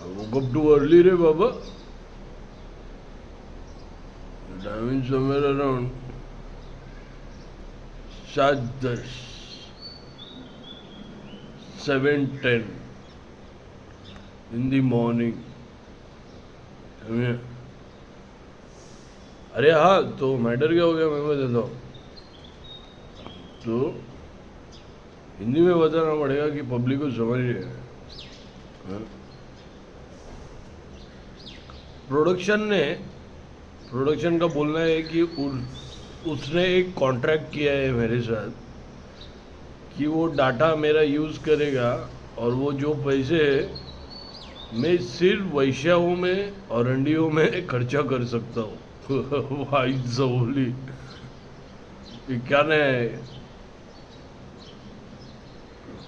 I woke up too early, re Baba. The time is somewhere around 7:10, 7:10 in the morning. समझे? अरे हाँ, तो matter क्या हो गया मैं बता दो। तो हिंदी में बताना पड़ेगा कि पब्लिक को समझ रही है। प्रोडक्शन का बोलना है कि उसने एक कॉन्ट्रैक्ट किया है मेरे साथ कि वो डाटा मेरा यूज़ करेगा और वो जो पैसे मैं सिर्फ वैश्याओं में और अंडियों में खर्चा कर सकता हूँ। भाई जौली क्या है,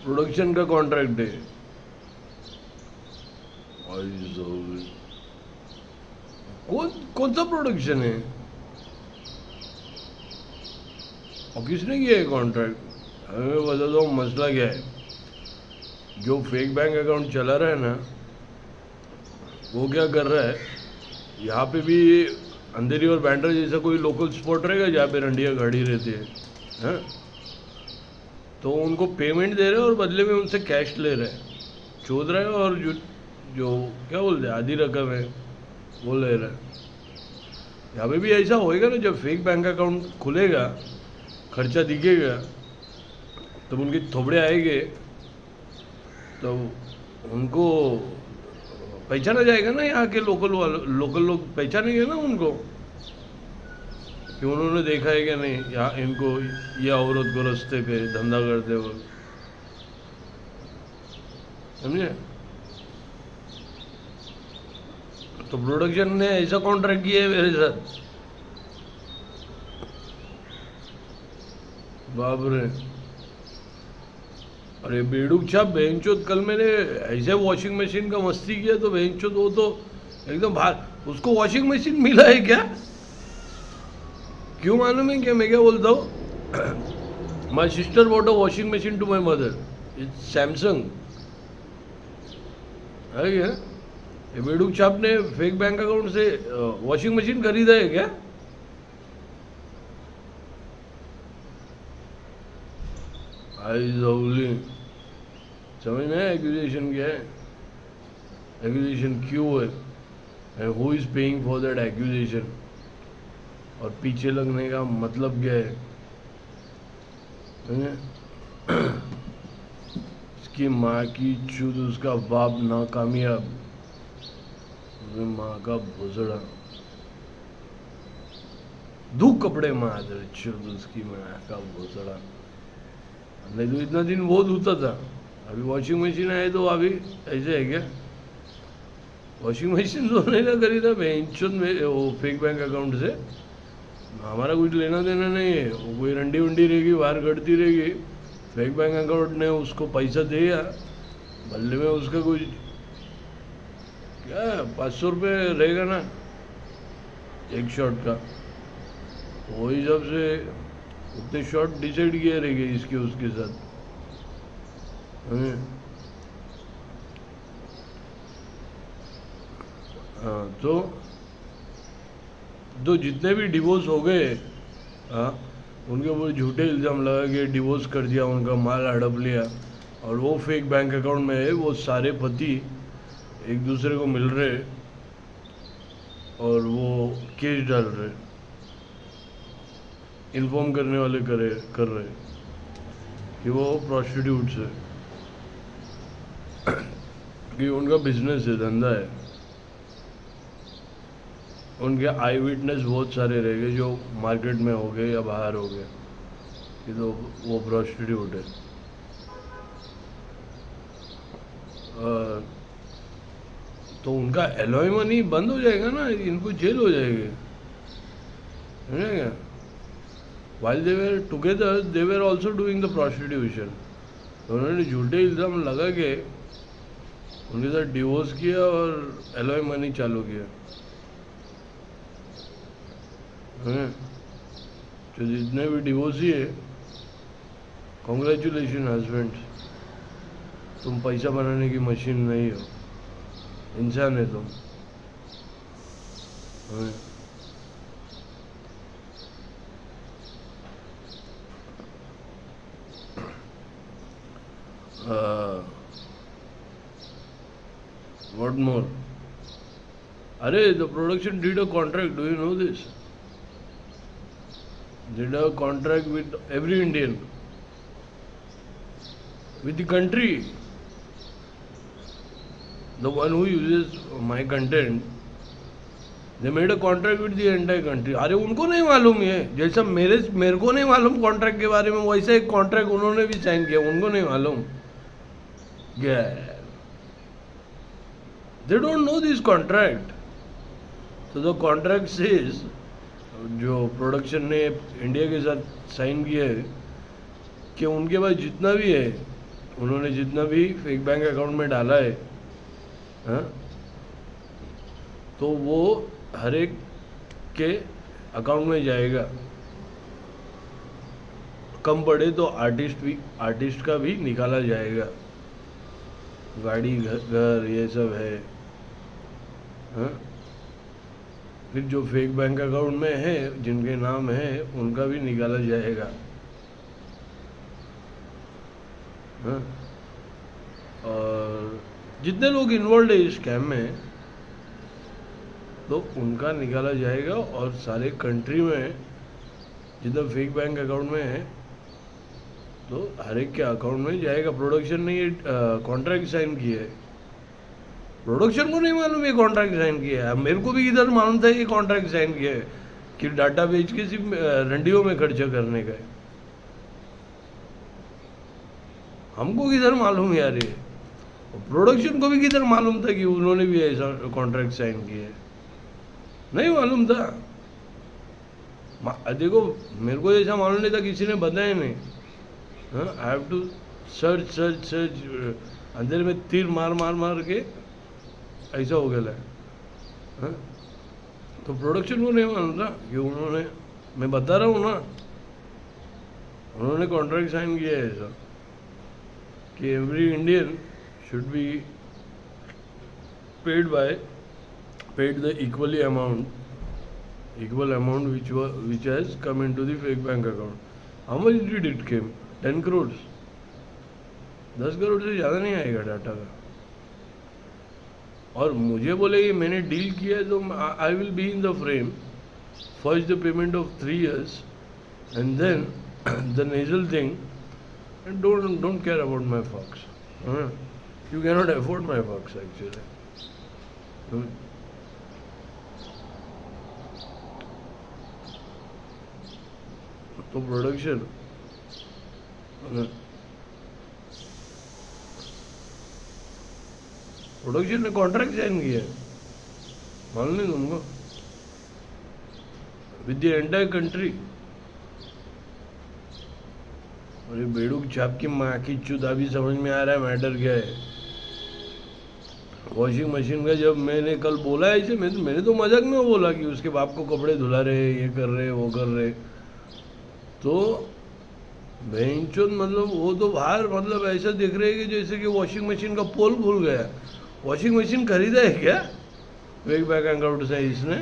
प्रोडक्शन का कॉन्ट्रैक्ट है। भाई जौली कौन सा प्रोडक्शन है और किसने किया है कॉन्ट्रैक्ट? हमें बता दो मसला क्या है। जो फेक बैंक अकाउंट चला रहा है ना, वो क्या कर रहा है, यहाँ पे भी अंधेरी और बैंड्रा जैसा कोई लोकल स्पॉट रहेगा जहाँ पे रंडिया गाड़ी रहती है, तो उनको पेमेंट दे रहे हैं और बदले में उनसे कैश ले रहे हैं, चोद रहे हैं, और जो क्या बोलते हैं आधी रकम है वो ले रहे हैं। यहाँ पे भी ऐसा होएगा ना, जब फेक बैंक अकाउंट खुलेगा, खर्चा दिखेगा, तब उनके थोबड़े आएंगे, तो उनको पहचाना जाएगा ना, यहाँ के लोकल लोग पहचानेंगे ना उनको कि उन्होंने देखा है क्या नहीं यहाँ इनको, ये औरत को रास्ते पे धंधा करते हुए। समझे? तो प्रोडक्शन ने ऐसा कॉन्ट्रैक्ट किया है मेरे साथ, बाप रे। अरे बेडूक छाप बेंचोद, कल मैंने ऐसे वॉशिंग मशीन का मस्ती किया तो बेंचोद वो तो एकदम बाहर। उसको वॉशिंग मशीन मिला है क्या? क्यों मालूम है क्या मैं क्या बोलता हूँ? My sister bought a washing machine to my mother, it's Samsung है क्या? ये बेडूक छाप ने फेक बैंक अकाउंट से वॉशिंग मशीन खरीदा है क्या? आई जौली समझ में एक्यूजेशन क्या है, एक्यूजेशन क्यों है, and who is paying for that accusation, और पीछे लगने का मतलब क्या है। इसकी माँ की चूत, उसका बाप नाकामयाब, माँ का भोसड़ा, दो कपड़े मार चूत, उसकी माँ का भोसड़ा। नहीं तो इतना दिन वो धोता था, अभी वॉशिंग मशीन आए तो अभी ऐसे है क्या? वॉशिंग मशीन धोने का खरीदा बेंचोद में वो फेक बैंक अकाउंट से, हमारा कुछ लेना देना नहीं है। वो कोई रंडी वंडी रहेगी बाहर कटती रहेगी, फेक बैंक अकाउंट ने उसको पैसा दिया, बल्ले में उसका कुछ क्या 500 रुपये रहेगा ना एक शॉट का, वो हिसाब से उतने शॉट डिसाइड किए रहेंगे इसके उसके साथ। हाँ, तो जितने भी डिवोर्स हो गए, हाँ, उनके ऊपर झूठे इल्ज़ाम लगा के डिवोर्स कर दिया, उनका माल हड़प लिया, और वो फेक बैंक अकाउंट में है, वो सारे पति एक दूसरे को मिल रहे और वो केस डाल रहे, इन्फॉर्म करने वाले कर रहे कि वो प्रोस्टिट्यूट्स है, कि उनका बिजनेस है, धंधा है। उनके आई विटनेस बहुत सारे रह गए जो मार्केट में हो गए या बाहर हो गए कि तो वो प्रोस्टिट्यूट है। तो उनका एलॉय मनी बंद हो जाएगा ना, इनको जेल हो जाएगी, समझेगा? While they were together they were also doing the prostitution. उन्होंने झूठे इल्ज़ाम लगा के उनके साथ डिवोर्स किया और एलॉय मनी चालू किया। तो जितने भी डिवोर्सी है, कॉन्ग्रेचुलेशन हस्बैंड, तुम पैसा बनाने की मशीन नहीं हो। इंसान है तुम। हाँ। What more? Arey, the production did a contract. Do you know this? Did a contract with every Indian, with the country. The one who uses my content, they made a contract with the entire country. अरे उनको नहीं मालूम ये, जैसा मेरे को नहीं मालूम कॉन्ट्रैक्ट के बारे में, वैसे एक कॉन्ट्रैक्ट उन्होंने भी साइन किया, उनको नहीं मालूम। They don't know this contract. So the contract says, जो प्रोडक्शन ने इंडिया के साथ साइन किया है कि उनके पास जितना भी है, उन्होंने जितना भी फेक बैंक अकाउंट में डाला है, हाँ, तो वो हर एक के अकाउंट में जाएगा। कम पड़े तो आर्टिस्ट का भी निकाला जाएगा। गाड़ी घर ये सब है, हाँ? फिर जो फेक बैंक अकाउंट में है, जिनके नाम है, उनका भी निकाला जाएगा, हाँ? और जितने लोग इन्वॉल्व है इस स्कैम में, तो उनका निकाला जाएगा। और सारे कंट्री में जितना फेक बैंक अकाउंट में है, तो हर एक के अकाउंट में जाएगा। प्रोडक्शन ने ये कॉन्ट्रैक्ट साइन किया है। प्रोडक्शन को नहीं मालूम ये कॉन्ट्रैक्ट साइन किया है। मेरे को भी इधर मालूम था ये कॉन्ट्रैक्ट साइन किया है कि डाटा बेच के सिर्फ रंडियों में खर्चा करने का है। हमको किधर मालूम यार ये। प्रोडक्शन को भी किधर मालूम था कि उन्होंने भी ऐसा कॉन्ट्रैक्ट साइन किया है? नहीं मालूम था। देखो, मेरे को ऐसा मालूम नहीं था, किसी ने बताया नहीं। हाँ, आई हैव टू सर्च अंदर में तीर मार के ऐसा हो गया है। हाँ? तो प्रोडक्शन को नहीं मालूम था कि उन्होंने, मैं बता रहा हूँ ना, उन्होंने कॉन्ट्रैक्ट साइन किया है ऐसा कि every Indian should be paid the equal amount which has come into the fake bank account. How much did it came? 10 crores. 10 crore से ज़्यादा नहीं आएगा डाटा का। और मुझे बोले कि मैंने डील किया है तो I will be in the frame, first the payment of 3 years and then the nasal thing, and don't care about my fucks. You cannot afford my fucks actually. तो प्रोडक्शन ने कॉन्ट्रैक्ट साइन किया है, मालूम नहीं तुमको? With the entire country. और ये बेड़ूक छाप की माँ की चुत, अभी समझ में आ रहा है मैटर क्या है। वॉशिंग मशीन का जब मैंने कल बोला है ऐसे, मैंने तो मजाक में बोला कि उसके बाप को कपड़े धुला रहे, ये कर रहे, वो कर रहे, तो बेंचों मतलब वो तो बाहर मतलब ऐसा दिख रहे कि जैसे कि वॉशिंग मशीन का पोल भूल गया। वॉशिंग मशीन खरीदा है क्या फेक बैंक अकाउंट से इसने?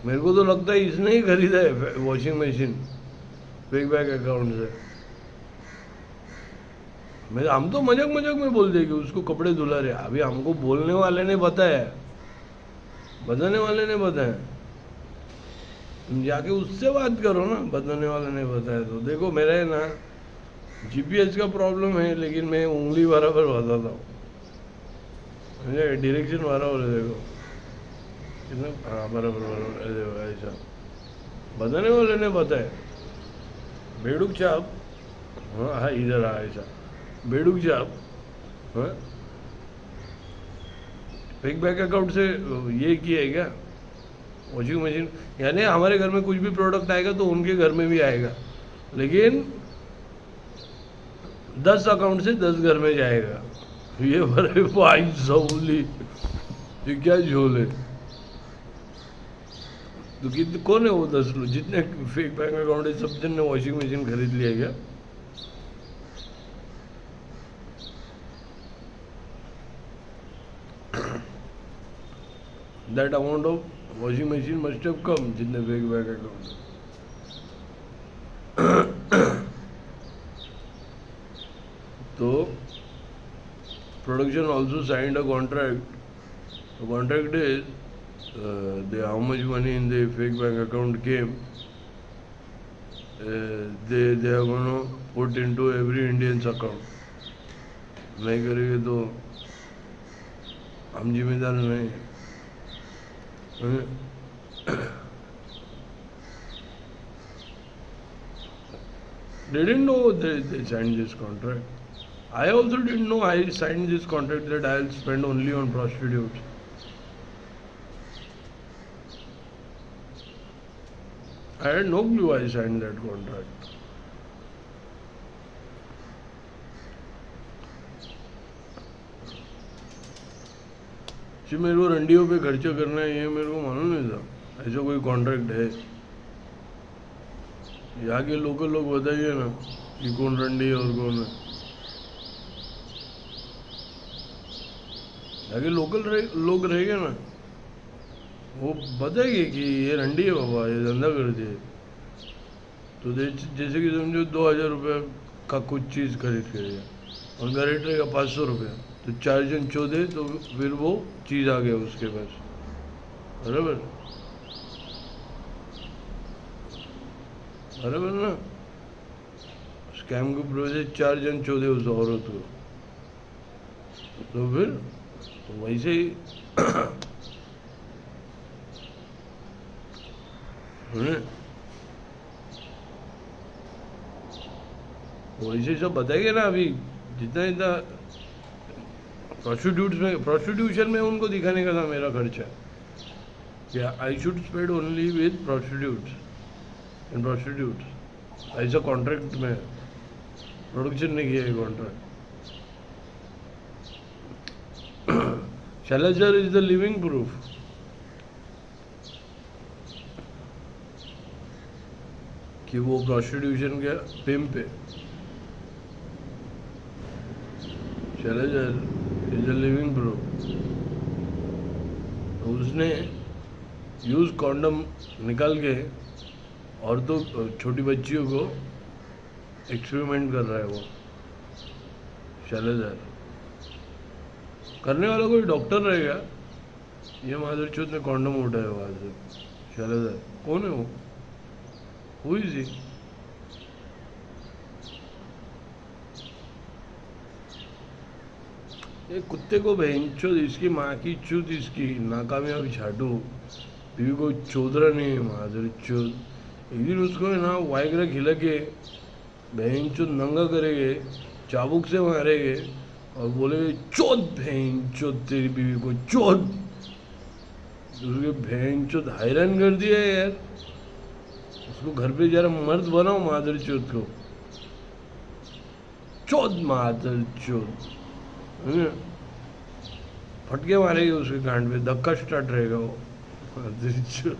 मेरे को तो लगता है इसने ही खरीदा है washing machine fake bank account से। हम तो मजाक में बोल दे कि उसको कपड़े धुला रहे। अभी हमको बोलने वाले ने बताया, बताने वाले ने बताया, तुम जाके उससे बात करो ना, बताने वाले ने बताया तो। देखो मेरा है ना जीपीएस का प्रॉब्लम है, लेकिन मैं उंगली बराबर बताता हूँ, डायरेक्शन बराबर है। देखो कितना, हाँ बराबर ऐसा बताने वाले ने बताया। बेड़ूक छाप, हाँ इधर ऐसा बेड़ूक छाप, हाँ फेक बैंक अकाउंट से ये किया है क्या वॉशिंग मशीन? यानी हमारे घर में कुछ भी प्रोडक्ट आएगा तो उनके घर में भी आएगा, लेकिन 10 अकाउंट से 10 घर में जाएगा। ये बड़े भाई सहूली, ये क्या झोल है? तो कितने कौन है वो 10 लोग जितने फेक बैंक अकाउंट है? सब जन ने वॉशिंग मशीन खरीद लिया क्या? that amount of washing machine must have come जितने fake bank account. तो production also signed a contract. The contract is how much money in the fake bank account came. They are going to put into every Indian's account. नहीं करेंगे तो हम जिम्मेदार नहीं. They didn't know they signed this contract. I also didn't know I signed this contract that I'll spend only on prostitutes. I had no clue I signed that contract. जी मेरे को रंडियों पे खर्चा करना है ये मेरे को मालूम नहीं था ऐसा कोई कॉन्ट्रैक्ट है. यहाँ के लोकल लोग बताइए ना कि कौन रंडी है और कौन है. यहाँ के लोकल लोग रहेंगे ना वो बताएंगे कि ये रंडी है बाबा ये धंधा करती है. तो जैसे कि समझो 2000 रुपये का कुछ चीज़ खरीद के लिया और का रेट रहेगा 500 रुपये. तो 4 जन 14 तो फिर वो चीज़ आ गया उसके पास. बराबर बराबर ना. स्कैम को प्रोसेस 4 जन 14 उस औरत को. तो फिर तो वैसे ही वैसे सब बताएंगे ना. अभी जितना जितना प्रोस्टिट्यूशन में उनको दिखाने का था मेरा खर्चा कि I should spend only with prostitutes and prostitutes. ऐसा कॉन्ट्रैक्ट में प्रोडक्शन ने किया है contract. Salazar is the living proof कि वो प्रोस्टिट्यूशन के पिम्प है. Salazar is the living proof. तो उसने यूज कॉन्डम निकाल के और तो छोटी बच्चियों को एक्सपेरिमेंट कर रहा है वो Salazar. करने वाला कोई डॉक्टर रहेगा. ये मादरचोद ने कॉन्डम उठाया वहां से. Salazar कौन है वो? Who is he? ये कुत्ते को बहनचोद इसकी माँ की चूत इसकी नाकामयाब झाटू बीवी को चौधरा नहीं है मादरचोद. एक दिन उसको है ना वाइग्रा खिला के बहनचोद नंगा करेंगे चाबुक से मारेंगे और बोलेंगे चौथ बहनचोद तेरी बीवी को चौथ. उसके बहनचोद हैरान कर दिया यार. उसको घर पे जरा मर्द बनाओ मादरचोद को. चौथ मादरचोद फटके मारेगी उसके कांड पे. धक्का स्टार्ट रहेगा वो मादरचोद.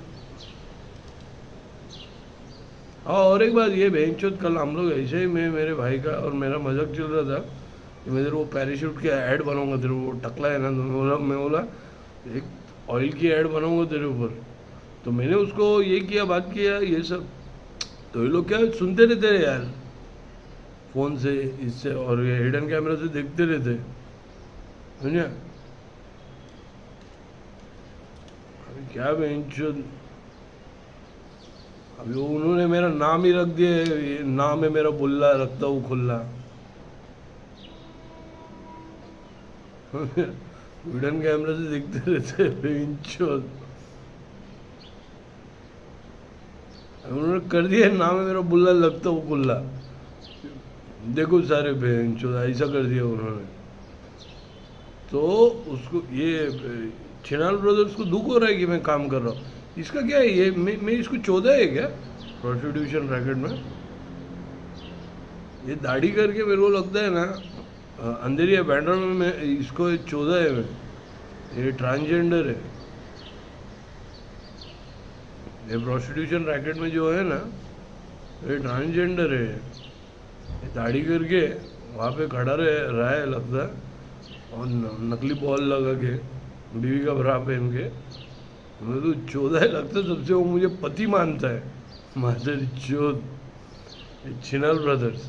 और एक बात ये बहनचोद कल हम लोग ऐसे ही मैं मेरे भाई का और मेरा मजाक चल रहा था कि मैं तेरे वो पैराशूट की ऐड बनाऊंगा तेरे वो टकला है ना. तो मैं बोला एक ऑयल की ऐड बनाऊंगा तेरे ऊपर. तो मैंने उसको ये किया बात किया ये सब. तो ये लोग क्या सुनते रहते हैं यार फ़ोन से इससे और ये हिडन कैमरा से देखते रहते समझा. अभी क्या बहनचोद अभी उन्होंने मेरा नाम ही रख दिया. ये नाम है मेरा बुल्ला रखता हूँ खुल्ला. हिडन कैमरा से देखते रहते बहनचोद. उन्होंने कर दिया नाम है मेरा बुल्ला लगता हूँ खुल्ला. देखो सारे बहनचोद ऐसा कर दिया उन्होंने. तो उसको ये छिनाल ब्रदर्स को दुख हो रहा है कि मैं काम कर रहा हूँ. इसका क्या है ये मैं इसको 14 है क्या प्रोस्टिट्यूशन रैकेट में. ये दाढ़ी करके मेरे को लगता है ना अंधेरिया बैंडर में मैं इसको 14 है. मैं ये ट्रांसजेंडर है. ये प्रोस्टिट्यूशन रैकेट में जो है ना ये ट्रांसजेंडर है. ये दाढ़ी करके वहाँ पे खड़ा रहा है लगता है और नकली बॉल लगा के बीवी का ब्रा पहन के। मैं तो 14 लगता सबसे वो मुझे पति मानता है। मादर चोद, चिनल ब्रदर्स,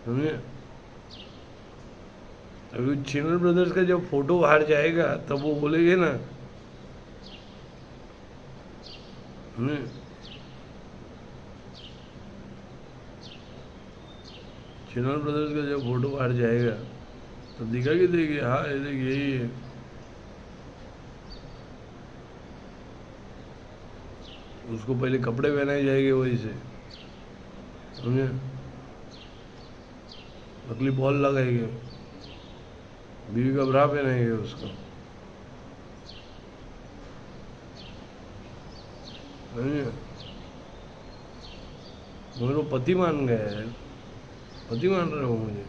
समझे? अभी चिनल ब्रदर्स का जब फोटो बाहर जाएगा तब वो बोलेंगे ना, समझे? चिनल ब्रदर्स का जब फोटो बाहर जाएगा तो दिखा कि देखिए, हाँ ये देखिए यही है। उसको पहले कपड़े पहनाए जाएंगे वही से, समझे? नकली बॉल लगाएंगे, बीवी का ब्रा पहनाएंगे उसको, समझे? मेरे को पति मान गया है, पति मान रहे हो मुझे?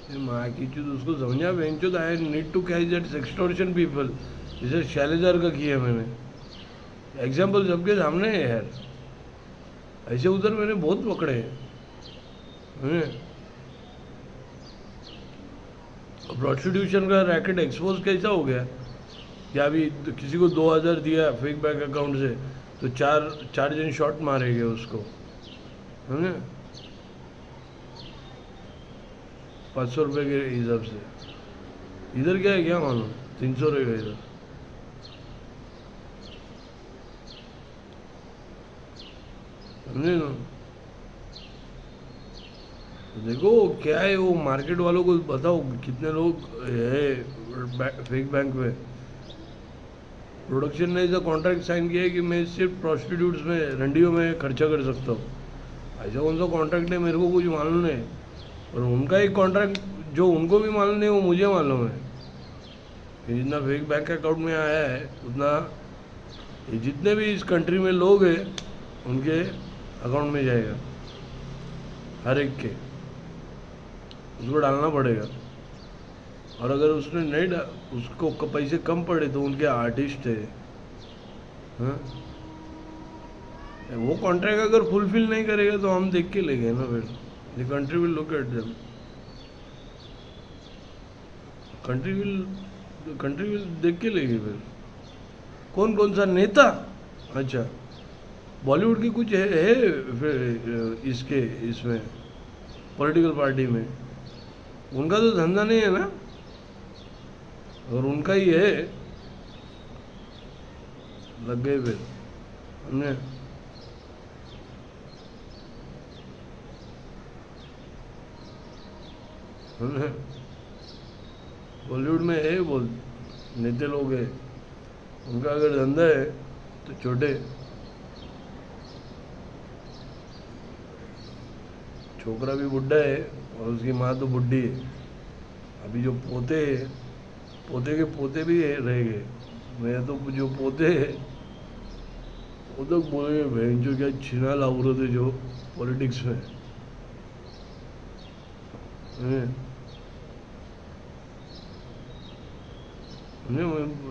ये माँ की चीज उसको समझा बेंचो। I need to catch that extortion people, जैसे शैलेजार का किया मैंने। एग्जाम्पल सबके सामने है यार, ऐसे उधर मैंने बहुत पकड़े हैं। प्रोस्टिट्यूशन का रैकेट एक्सपोज कैसा हो गया कि अभी किसी को 2000 दिया फेक बैंक अकाउंट से तो चार जन शॉट मारेंगे उसको, समझे? 500 रुपये के हिसाब से। इधर क्या है क्या मालूम, 300 रहेगा इधर, समझे ना? देखो क्या है वो, मार्केट वालों को बताओ कितने लोग है फेक बैंक में। प्रोडक्शन ने ऐसा कॉन्ट्रैक्ट साइन किया है कि मैं सिर्फ प्रोस्टिट्यूट्स में, रंडियों में खर्चा कर सकता हूँ। ऐसा कौन सा कॉन्ट्रैक्ट है मेरे को कुछ मालूम नहीं, और उनका एक कॉन्ट्रैक्ट जो उनको भी मालूम नहीं वो मुझे मालूम है कि जितना फेक बैंक अकाउंट में आया है उतना ये जितने भी इस कंट्री में लोग हैं उनके अकाउंट में जाएगा, हर एक के उसको डालना पड़ेगा। और अगर उसने नहीं उसको पैसे कम पड़े तो उनके आर्टिस्ट है, हाँ? वो कॉन्ट्रैक्ट अगर फुलफिल नहीं करेगा तो हम देख के लेंगे ना, फिर the country will look at them, country will देख के लेगी फिर कौन कौन सा नेता। अच्छा, बॉलीवुड की कुछ है फिर इसके इसमें पॉलिटिकल पार्टी में, उनका तो धंधा नहीं है ना, अगर उनका ही है लग गए फिर हमने। बॉलीवुड में है बोल नेते लोग हैं, उनका अगर धंधा है तो छोटे छोकरा भी बुढ़ा है और उसकी माँ तो बुढ़ी है। अभी जो पोते हैं, पोते के पोते भी रह गए, मैं तो जो पोते हैं वो तो बोले बहन जो क्या छिना लाभ रहे थे जो पॉलिटिक्स में।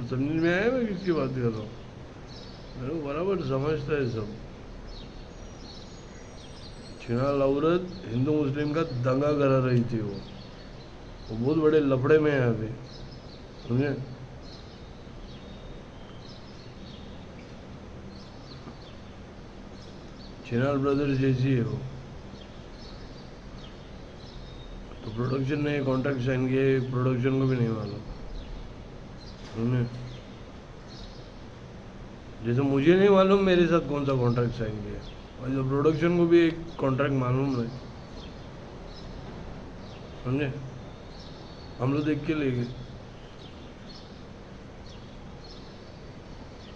समझ में आया मैं किसकी बात कर रहा हूँ? मेरे को बराबर समझता है सब। छिना लाउरत हिंदू मुस्लिम का दंगा करा रही थी वो बहुत बड़े लफड़े में है अभी, समझे? छिनाल ब्रदर्स जैसी है वो। तो प्रोडक्शन ने कॉन्ट्रैक्ट साइन किया, प्रोडक्शन को भी नहीं मालूम, समझे? जैसे मुझे नहीं मालूम मेरे साथ कौन सा कॉन्ट्रैक्ट साइन किया, और जो प्रोडक्शन को भी एक कॉन्ट्रैक्ट मालूम नहीं, समझे? हम लोग देख के ले गए।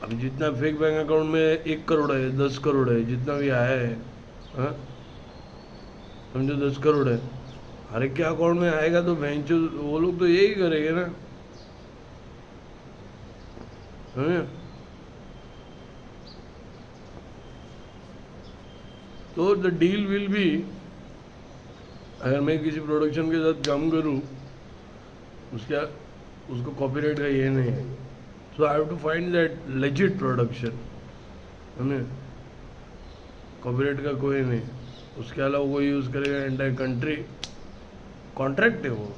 अभी जितना फेक बैंक अकाउंट में 1 करोड़ है, 10 करोड़ है, जितना भी आया है, हाँ समझो 10 करोड़ है, हर एक के अकाउंट में आएगा तो बैंक वो लोग तो यही करेंगे ना, समझे? तो द डील विल बी, अगर मैं किसी प्रोडक्शन के साथ काम करूं उसको कॉपीराइट का ये नहीं है, so I have to find that legit production, समझे? कॉपीराइट का कोई नहीं, उसके अलावा कोई यूज़ करेगा एंटायर कंट्री, कॉन्ट्रैक्ट है वो।